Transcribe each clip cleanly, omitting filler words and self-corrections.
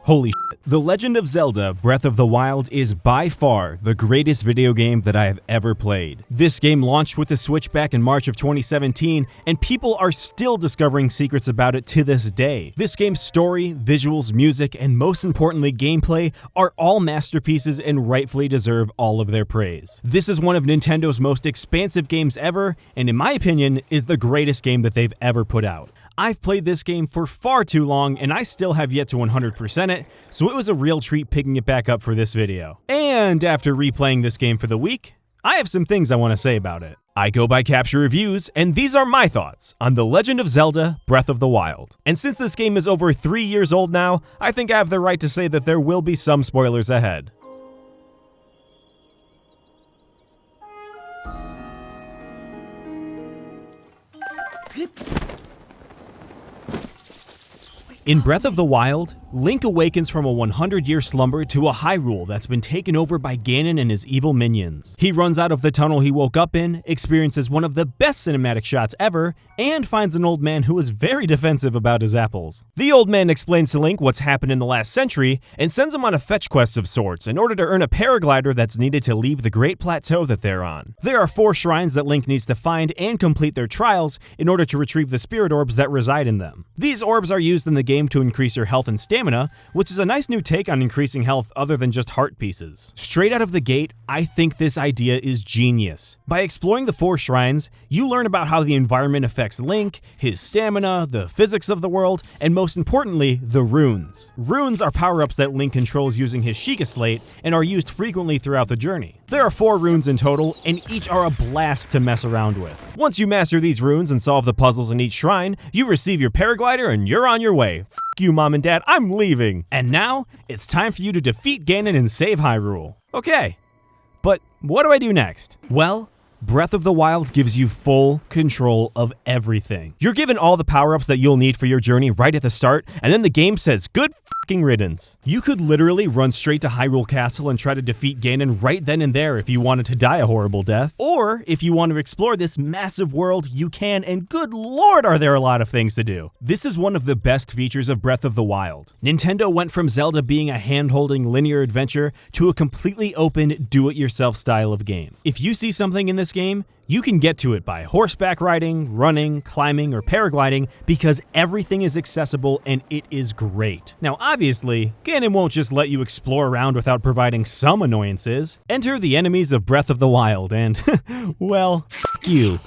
Holy shit. The Legend of Zelda Breath of the Wild is by far the greatest video game that I have ever played. This game launched with the Switch back in March of 2017, and people are still discovering secrets about it to this day. This game's story, visuals, music, and most importantly gameplay are all masterpieces and rightfully deserve all of their praise. This is one of Nintendo's most expansive games ever, and in my opinion, is the greatest game that they've ever put out. I've played this game for far too long, and I still have yet to 100% it, so it was a real treat picking it back up for this video. And after replaying this game for the week, I have some things I want to say about it. I go by Capture Reviews, and these are my thoughts on The Legend of Zelda Breath of the Wild. And since this game is over 3 years old now, I think I have the right to say that there will be some spoilers ahead. In Breath of the Wild, Link awakens from a 100-year slumber to a Hyrule that's been taken over by Ganon and his evil minions. He runs out of the tunnel he woke up in, experiences one of the best cinematic shots ever, and finds an old man who is very defensive about his apples. The old man explains to Link what's happened in the last century and sends him on a fetch quest of sorts in order to earn a paraglider that's needed to leave the Great Plateau that they're on. There are 4 shrines that Link needs to find and complete their trials in order to retrieve the spirit orbs that reside in them. These orbs are used in the game to increase your health and stamina, which is a nice new take on increasing health other than just heart pieces. Straight out of the gate, I think this idea is genius. By exploring the 4 shrines, you learn about how the environment affects Link, his stamina, the physics of the world, and most importantly, the runes. Runes are power-ups that Link controls using his Sheikah Slate and are used frequently throughout the journey. There are 4 runes in total, and each are a blast to mess around with. Once you master these runes and solve the puzzles in each shrine, you receive your paraglider and you're on your way. F you, Mom and Dad, I'm leaving! And now, it's time for you to defeat Ganon and save Hyrule. Okay, but what do I do next? Well, Breath of the Wild gives you full control of everything. You're given all the power-ups that you'll need for your journey right at the start, and then the game says good fucking riddance. You could literally run straight to Hyrule Castle and try to defeat Ganon right then and there if you wanted to die a horrible death. Or, if you want to explore this massive world, you can, and good lord are there a lot of things to do. This is one of the best features of Breath of the Wild. Nintendo went from Zelda being a hand-holding linear adventure to a completely open, do-it-yourself style of game. If you see something in this game, you can get to it by horseback riding, running, climbing, or paragliding because everything is accessible and it is great. Now obviously, Ganon won't just let you explore around without providing some annoyances. Enter the enemies of Breath of the Wild and, well, f*** you.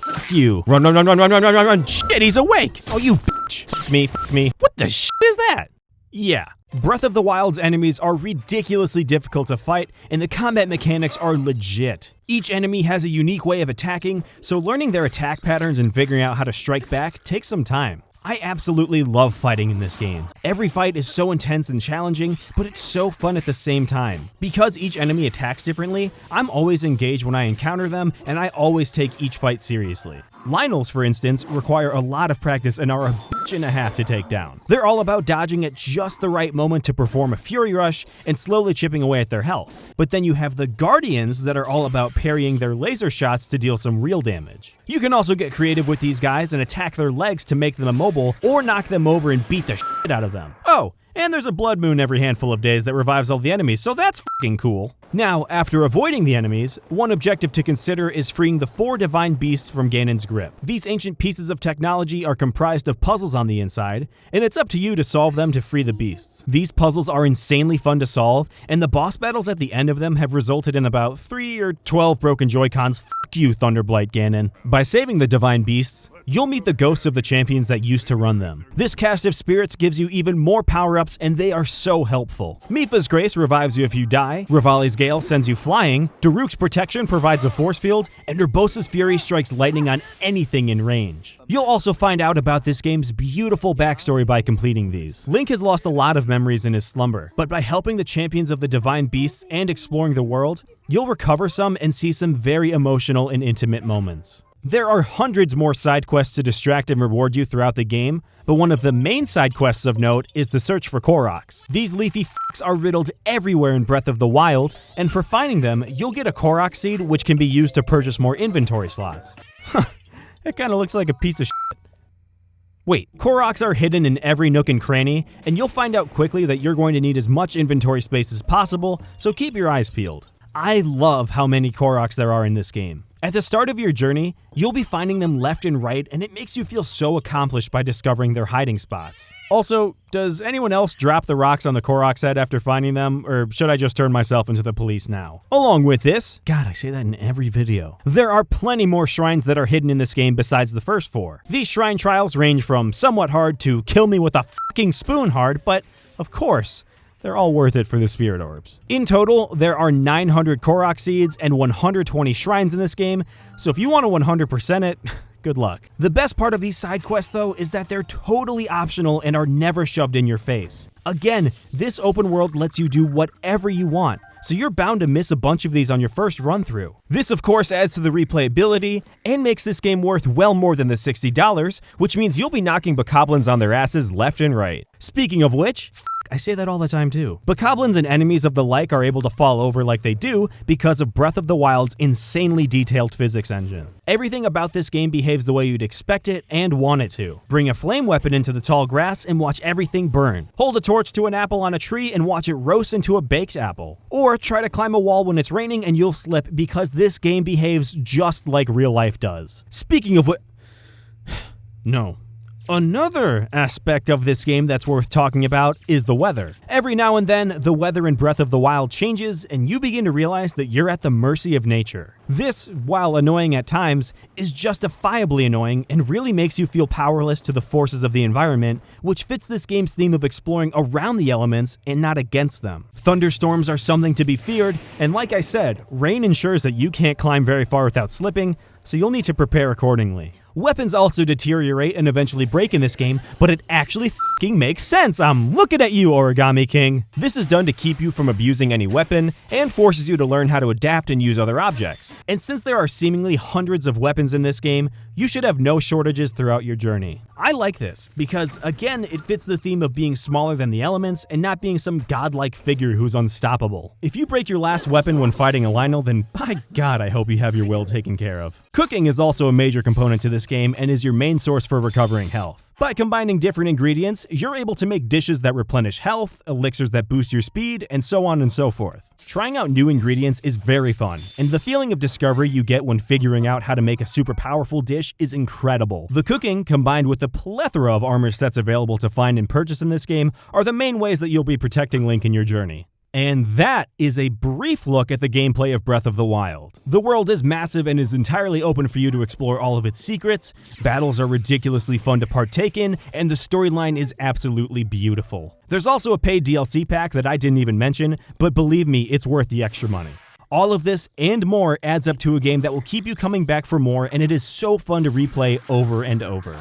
Run, run, run, run, run, run, run, run, run, shit, he's awake! Oh, you bitch! F me. What the shit is that? Yeah. Breath of the Wild's enemies are ridiculously difficult to fight, and the combat mechanics are legit. Each enemy has a unique way of attacking, so learning their attack patterns and figuring out how to strike back takes some time. I absolutely love fighting in this game. Every fight is so intense and challenging, but it's so fun at the same time. Because each enemy attacks differently, I'm always engaged when I encounter them, and I always take each fight seriously. Lynels, for instance, require a lot of practice and are a bitch and a half to take down. They're all about dodging at just the right moment to perform a Fury Rush and slowly chipping away at their health. But then you have the Guardians that are all about parrying their laser shots to deal some real damage. You can also get creative with these guys and attack their legs to make them immobile or knock them over and beat the shit out of them. Oh, and there's a blood moon every handful of days that revives all the enemies, so that's fucking cool. Now, after avoiding the enemies, one objective to consider is freeing the 4 divine beasts from Ganon's grip. These ancient pieces of technology are comprised of puzzles on the inside, and it's up to you to solve them to free the beasts. These puzzles are insanely fun to solve, and the boss battles at the end of them have resulted in about 3 or 12 broken Joy-Cons. Fuck you, Thunderblight Ganon. By saving the divine beasts, you'll meet the ghosts of the champions that used to run them. This cast of spirits gives you even more power-ups, and they are so helpful. Mipha's Grace revives you if you die, Revali's Gale sends you flying, Daruk's Protection provides a force field, and Urbosa's Fury strikes lightning on anything in range. You'll also find out about this game's beautiful backstory by completing these. Link has lost a lot of memories in his slumber, but by helping the champions of the divine beasts and exploring the world, you'll recover some and see some very emotional and intimate moments. There are hundreds more side quests to distract and reward you throughout the game, but one of the main side quests of note is the search for Koroks. These leafy f***s are riddled everywhere in Breath of the Wild, and for finding them, you'll get a Korok seed which can be used to purchase more inventory slots. It kind of looks like a piece of shit. Wait, Koroks are hidden in every nook and cranny, and you'll find out quickly that you're going to need as much inventory space as possible, so keep your eyes peeled. I love how many Koroks there are in this game. At the start of your journey, you'll be finding them left and right, and it makes you feel so accomplished by discovering their hiding spots. Also, does anyone else drop the rocks on the Korok's head after finding them, or should I just turn myself into the police now? Along with this, God, I say that in every video, there are plenty more shrines that are hidden in this game besides the first 4. These shrine trials range from somewhat hard to kill me with a fucking spoon hard, but of course, they're all worth it for the spirit orbs. In total, there are 900 Korok seeds and 120 shrines in this game, so if you want to 100% it, good luck. The best part of these side quests though is that they're totally optional and are never shoved in your face. Again, this open world lets you do whatever you want, so you're bound to miss a bunch of these on your first run through. This of course adds to the replayability and makes this game worth well more than the $60, which means you'll be knocking bokoblins on their asses left and right. Speaking of which, I say that all the time too. Bokoblins and enemies of the like are able to fall over like they do because of Breath of the Wild's insanely detailed physics engine. Everything about this game behaves the way you'd expect it and want it to. Bring a flame weapon into the tall grass and watch everything burn. Hold a torch to an apple on a tree and watch it roast into a baked apple. Or try to climb a wall when it's raining and you'll slip because this game behaves just like real life does. Speaking of what... No. Another aspect of this game that's worth talking about is the weather. Every now and then, the weather in Breath of the Wild changes, and you begin to realize that you're at the mercy of nature. This, while annoying at times, is justifiably annoying and really makes you feel powerless to the forces of the environment, which fits this game's theme of exploring around the elements and not against them. Thunderstorms are something to be feared, and like I said, rain ensures that you can't climb very far without slipping, so you'll need to prepare accordingly. Weapons also deteriorate and eventually break in this game, but it actually f***ing makes sense. I'm looking at you, Origami King. This is done to keep you from abusing any weapon and forces you to learn how to adapt and use other objects. And since there are seemingly hundreds of weapons in this game, you should have no shortages throughout your journey. I like this because, again, it fits the theme of being smaller than the elements and not being some godlike figure who's unstoppable. If you break your last weapon when fighting a Lionel, then by God, I hope you have your will taken care of. Cooking is also a major component to this game and is your main source for recovering health. By combining different ingredients, you're able to make dishes that replenish health, elixirs that boost your speed, and so on and so forth. Trying out new ingredients is very fun, and the feeling of discovery you get when figuring out how to make a super powerful dish is incredible. The cooking, combined with the plethora of armor sets available to find and purchase in this game, are the main ways that you'll be protecting Link in your journey. And that is a brief look at the gameplay of Breath of the Wild. The world is massive and is entirely open for you to explore all of its secrets, battles are ridiculously fun to partake in, and the storyline is absolutely beautiful. There's also a paid DLC pack that I didn't even mention, but believe me, it's worth the extra money. All of this and more adds up to a game that will keep you coming back for more, and it is so fun to replay over and over.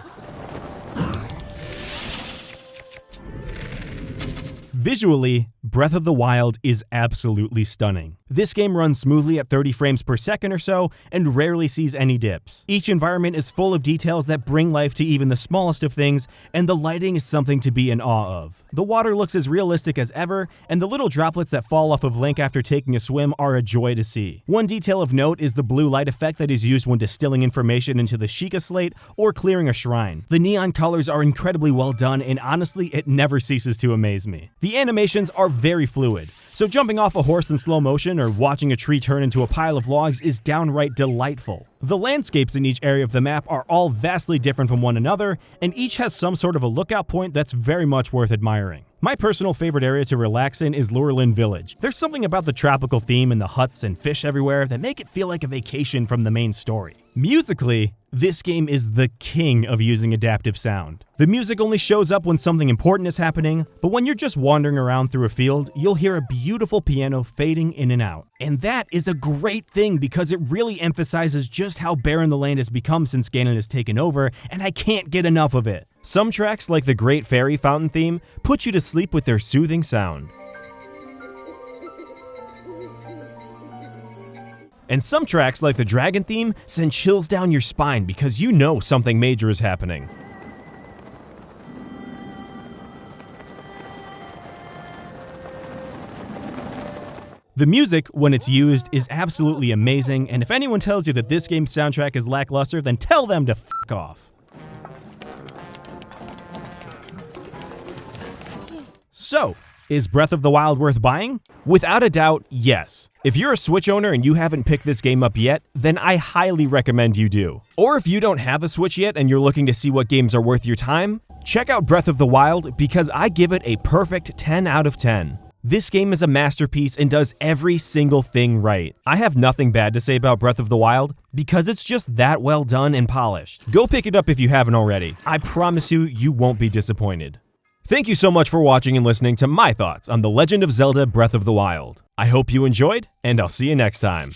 Visually, Breath of the Wild is absolutely stunning. This game runs smoothly at 30 frames per second or so and rarely sees any dips. Each environment is full of details that bring life to even the smallest of things, and the lighting is something to be in awe of. The water looks as realistic as ever, and the little droplets that fall off of Link after taking a swim are a joy to see. One detail of note is the blue light effect that is used when distilling information into the Sheikah slate or clearing a shrine. The neon colors are incredibly well done, and honestly, it never ceases to amaze me. The animations are very fluid, so jumping off a horse in slow motion or watching a tree turn into a pile of logs is downright delightful. The landscapes in each area of the map are all vastly different from one another, and each has some sort of a lookout point that's very much worth admiring. My personal favorite area to relax in is Lurelin Village. There's something about the tropical theme and the huts and fish everywhere that make it feel like a vacation from the main story. Musically, this game is the king of using adaptive sound. The music only shows up when something important is happening, but when you're just wandering around through a field, you'll hear a beautiful piano fading in and out. And that is a great thing because it really emphasizes just how barren the land has become since Ganon has taken over, and I can't get enough of it. Some tracks, like the Great Fairy Fountain theme, put you to sleep with their soothing sound. And some tracks, like the Dragon theme, send chills down your spine because you know something major is happening. The music, when it's used, is absolutely amazing, and if anyone tells you that this game's soundtrack is lackluster, then tell them to f*** off. So, is Breath of the Wild worth buying? Without a doubt, yes. If you're a Switch owner and you haven't picked this game up yet, then I highly recommend you do. Or if you don't have a Switch yet and you're looking to see what games are worth your time, check out Breath of the Wild because I give it a perfect 10 out of 10. This game is a masterpiece and does every single thing right. I have nothing bad to say about Breath of the Wild because it's just that well done and polished. Go pick it up if you haven't already. I promise you, you won't be disappointed. Thank you so much for watching and listening to my thoughts on The Legend of Zelda Breath of the Wild. I hope you enjoyed, and I'll see you next time.